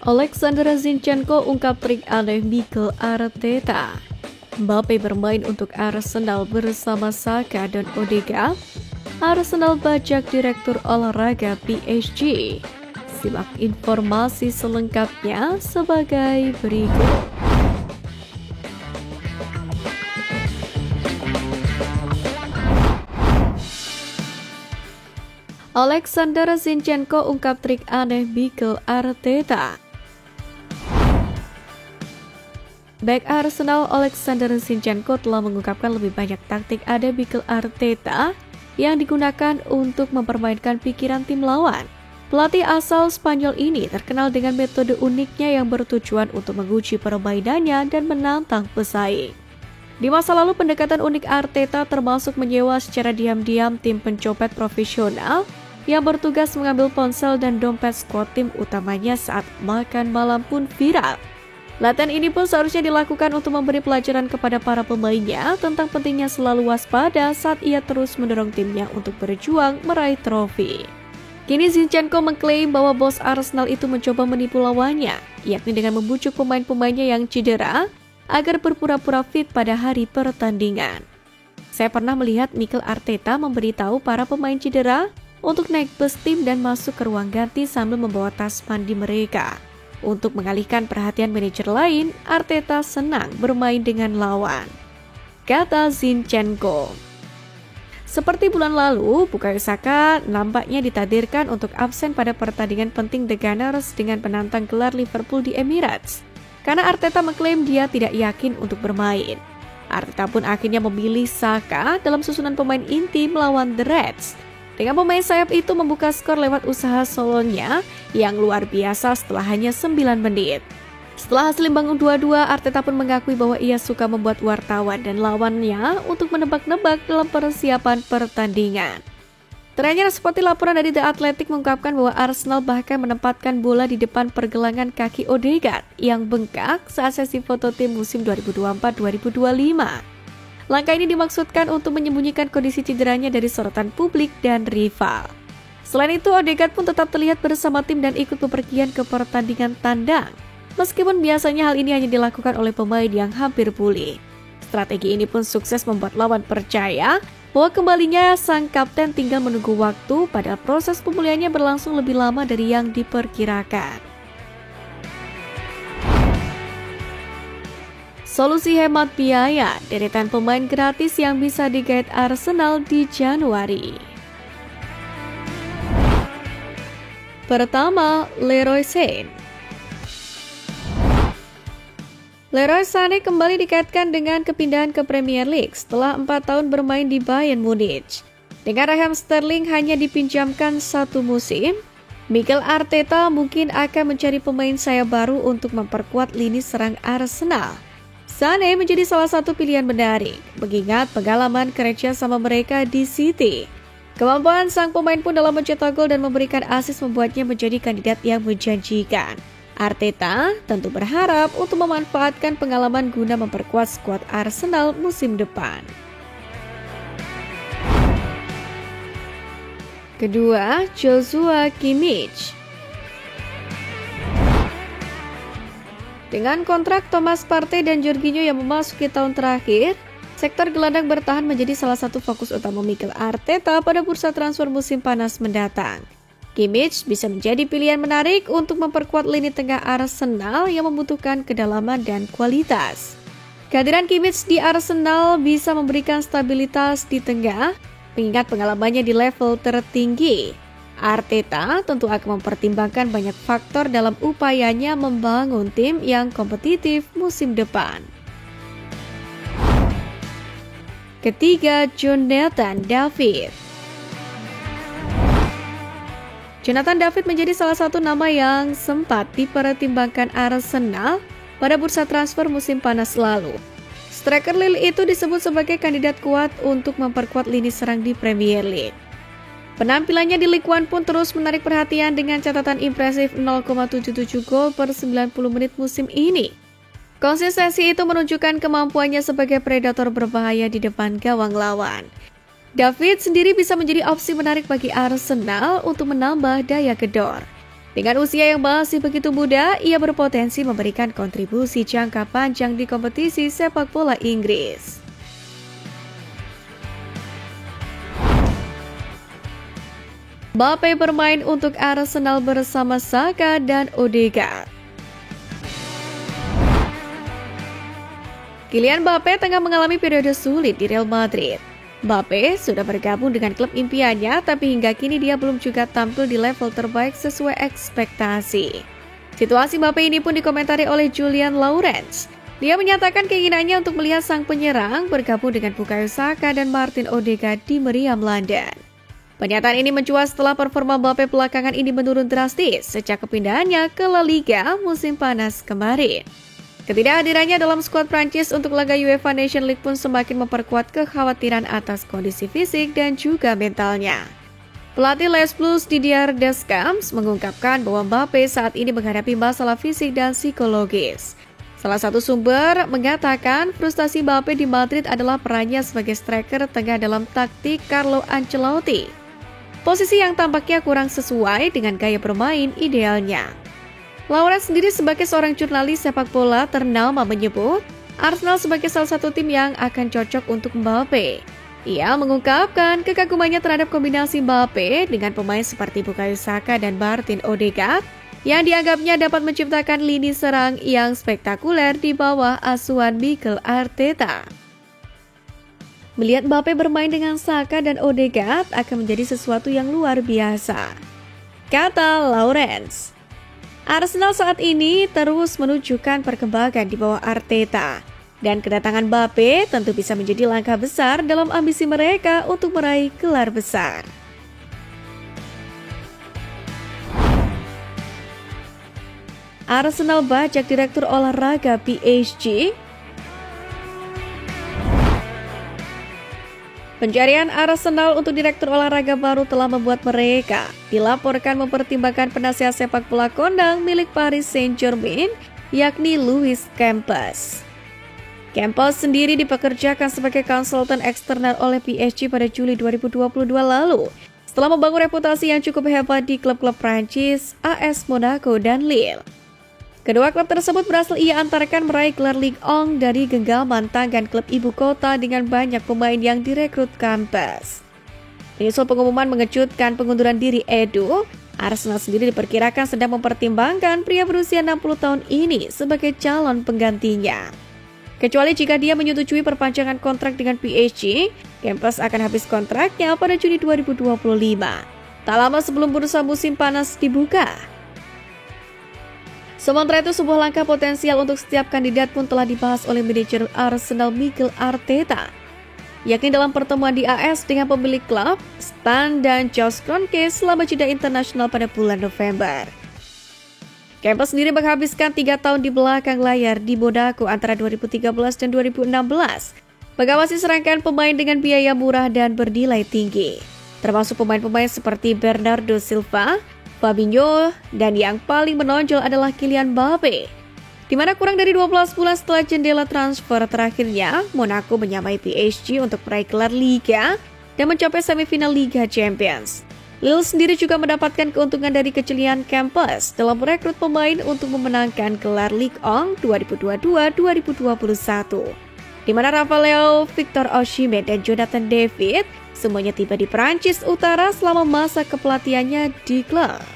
Alexander Zinchenko ungkap trik aneh Mikel Arteta. Mbappe bermain untuk Arsenal bersama Saka dan Odegaard. Arsenal bajak direktur olahraga PSG. Simak informasi selengkapnya sebagai berikut. Alexander Zinchenko ungkap trik aneh Mikel Arteta. Bek Arsenal Alexander Zinchenko telah mengungkapkan lebih banyak taktik aneh Mikel Arteta yang digunakan untuk mempermainkan pikiran tim lawan. Pelatih asal Spanyol ini terkenal dengan metode uniknya yang bertujuan untuk menguji permainannya dan menantang pesaing. Di masa lalu, pendekatan unik Arteta termasuk menyewa secara diam-diam tim pencopet profesional yang bertugas mengambil ponsel dan dompet skuad tim utamanya saat makan malam pun viral. Latihan ini pun seharusnya dilakukan untuk memberi pelajaran kepada para pemainnya tentang pentingnya selalu waspada saat ia terus mendorong timnya untuk berjuang meraih trofi. Kini Zinchenko mengklaim bahwa bos Arsenal itu mencoba menipu lawannya, yakni dengan membujuk pemain-pemainnya yang cedera agar berpura-pura fit pada hari pertandingan. Saya pernah melihat Mikel Arteta memberitahu para pemain cedera untuk naik bus tim dan masuk ke ruang ganti sambil membawa tas mandi mereka. Untuk mengalihkan perhatian manajer lain, Arteta senang bermain dengan lawan, kata Zinchenko. Seperti bulan lalu, Bukayo Saka nampaknya ditakdirkan untuk absen pada pertandingan penting The Gunners dengan penantang gelar Liverpool di Emirates. Karena Arteta mengklaim dia tidak yakin untuk bermain. Arteta pun akhirnya memilih Saka dalam susunan pemain inti melawan The Reds. Dengan pemain sayap itu membuka skor lewat usaha solonya yang luar biasa setelah hanya 9 menit. Setelah hasil imbang 2-2, Arteta pun mengakui bahwa ia suka membuat wartawan dan lawannya untuk menebak-nebak dalam persiapan pertandingan. Terakhir, seperti laporan dari The Athletic mengungkapkan bahwa Arsenal bahkan menempatkan bola di depan pergelangan kaki Odegaard yang bengkak saat sesi foto tim musim 2024-2025. Langkah ini dimaksudkan untuk menyembunyikan kondisi cederanya dari sorotan publik dan rival. Selain itu, Odegaard pun tetap terlihat bersama tim dan ikut bepergian ke pertandingan tandang. Meskipun biasanya hal ini hanya dilakukan oleh pemain yang hampir pulih. Strategi ini pun sukses membuat lawan percaya bahwa kembalinya sang kapten tinggal menunggu waktu, padahal proses pemulihannya berlangsung lebih lama dari yang diperkirakan. Solusi hemat biaya, deretan pemain gratis yang bisa digait Arsenal di Januari. Pertama, Leroy Sane. Leroy Sane kembali dikaitkan dengan kepindahan ke Premier League setelah 4 tahun bermain di Bayern Munich. Dengan Raheem Sterling hanya dipinjamkan 1 musim, Mikel Arteta mungkin akan mencari pemain sayap baru untuk memperkuat lini serang Arsenal. Sane menjadi salah satu pilihan menarik, mengingat pengalaman kerja sama mereka di City. Kemampuan sang pemain pun dalam mencetak gol dan memberikan assist membuatnya menjadi kandidat yang menjanjikan. Arteta tentu berharap untuk memanfaatkan pengalaman guna memperkuat skuad Arsenal musim depan. Kedua, Joshua Kimmich. Dengan kontrak Thomas Partey dan Jorginho yang memasuki tahun terakhir, sektor gelandang bertahan menjadi salah satu fokus utama Mikel Arteta pada bursa transfer musim panas mendatang. Kimmich bisa menjadi pilihan menarik untuk memperkuat lini tengah Arsenal yang membutuhkan kedalaman dan kualitas. Kehadiran Kimmich di Arsenal bisa memberikan stabilitas di tengah, mengingat pengalamannya di level tertinggi. Arteta tentu akan mempertimbangkan banyak faktor dalam upayanya membangun tim yang kompetitif musim depan. Ketiga, Jonathan David. Jonathan David menjadi salah satu nama yang sempat dipertimbangkan Arsenal pada bursa transfer musim panas lalu. Striker Lille itu disebut sebagai kandidat kuat untuk memperkuat lini serang di Premier League. Penampilannya di Ligue 1 pun terus menarik perhatian dengan catatan impresif 0,77 gol per 90 menit musim ini. Konsistensi itu menunjukkan kemampuannya sebagai predator berbahaya di depan gawang lawan. David sendiri bisa menjadi opsi menarik bagi Arsenal untuk menambah daya gedor. Dengan usia yang masih begitu muda, ia berpotensi memberikan kontribusi jangka panjang di kompetisi sepak bola Inggris. Mbappe bermain untuk Arsenal bersama Saka dan Odegaard. Kylian Mbappe tengah mengalami periode sulit di Real Madrid. Mbappe sudah bergabung dengan klub impiannya, tapi hingga kini dia belum juga tampil di level terbaik sesuai ekspektasi. Situasi Mbappe ini pun dikomentari oleh Julian Lawrence. Dia menyatakan keinginannya untuk melihat sang penyerang bergabung dengan Bukayo Saka dan Martin Odegaard di meriam London. Pernyataan ini mencuat setelah performa Mbappe belakangan ini menurun drastis sejak kepindahannya ke La Liga musim panas kemarin. Ketidakhadirannya dalam skuad Prancis untuk laga UEFA Nations League pun semakin memperkuat kekhawatiran atas kondisi fisik dan juga mentalnya. Pelatih Les Blues Didier Deschamps mengungkapkan bahwa Mbappe saat ini menghadapi masalah fisik dan psikologis. Salah satu sumber mengatakan frustasi Mbappe di Madrid adalah perannya sebagai striker tengah dalam taktik Carlo Ancelotti. Posisi yang tampaknya kurang sesuai dengan gaya bermain idealnya. Lawrence sendiri sebagai seorang jurnalis sepak bola ternama menyebut Arsenal sebagai salah satu tim yang akan cocok untuk Mbappe. Ia mengungkapkan kekagumannya terhadap kombinasi Mbappe dengan pemain seperti Bukayo Saka dan Martin Odegaard yang dianggapnya dapat menciptakan lini serang yang spektakuler di bawah asuhan Mikel Arteta. Melihat Mbappe bermain dengan Saka dan Odegaard akan menjadi sesuatu yang luar biasa, kata Lawrence. Arsenal saat ini terus menunjukkan perkembangan di bawah Arteta, dan kedatangan Mbappe tentu bisa menjadi langkah besar dalam ambisi mereka untuk meraih gelar besar. Arsenal bajak direktur olahraga PSG. Pencarian Arsenal untuk direktur olahraga baru telah membuat mereka dilaporkan mempertimbangkan penasihat sepak bola kondang milik Paris Saint-Germain, yakni Louis Campos. Campos sendiri dipekerjakan sebagai konsultan eksternal oleh PSG pada Juli 2022 lalu, setelah membangun reputasi yang cukup hebat di klub-klub Prancis, AS Monaco, dan Lille. Kedua klub tersebut berhasil ia antarkan meraih gelar Ligue 1 dari genggaman tangan klub ibu kota dengan banyak pemain yang direkrut Campos. Menyusul pengumuman mengejutkan pengunduran diri Edu, Arsenal sendiri diperkirakan sedang mempertimbangkan pria berusia 60 tahun ini sebagai calon penggantinya. Kecuali jika dia menyetujui perpanjangan kontrak dengan PSG, Campos akan habis kontraknya pada Juni 2025. Tak lama sebelum bursa musim panas dibuka. Sementara itu, sebuah langkah potensial untuk setiap kandidat pun telah dibahas oleh manajer Arsenal Mikel Arteta, yakni dalam pertemuan di AS dengan pemilik klub, Stan dan Josh Kroenke selama jeda internasional pada bulan November. Campos sendiri menghabiskan 3 tahun di belakang layar di Monaco antara 2013 dan 2016, mengawasi serangkaian pemain dengan biaya murah dan bernilai tinggi, termasuk pemain-pemain seperti Bernardo Silva, Fabinho, dan yang paling menonjol adalah Kylian Mbappe. Di mana kurang dari 12 bulan setelah jendela transfer terakhirnya, Monaco menyamai PSG untuk meraih gelar Liga dan mencapai semifinal Liga Champions. Lille sendiri juga mendapatkan keuntungan dari kejelian Campos dalam merekrut pemain untuk memenangkan gelar Ligue 1 2022-2021. Di mana Rafael, Victor Osimhen, dan Jonathan David semuanya tiba di Prancis Utara selama masa kepelatihannya di klub.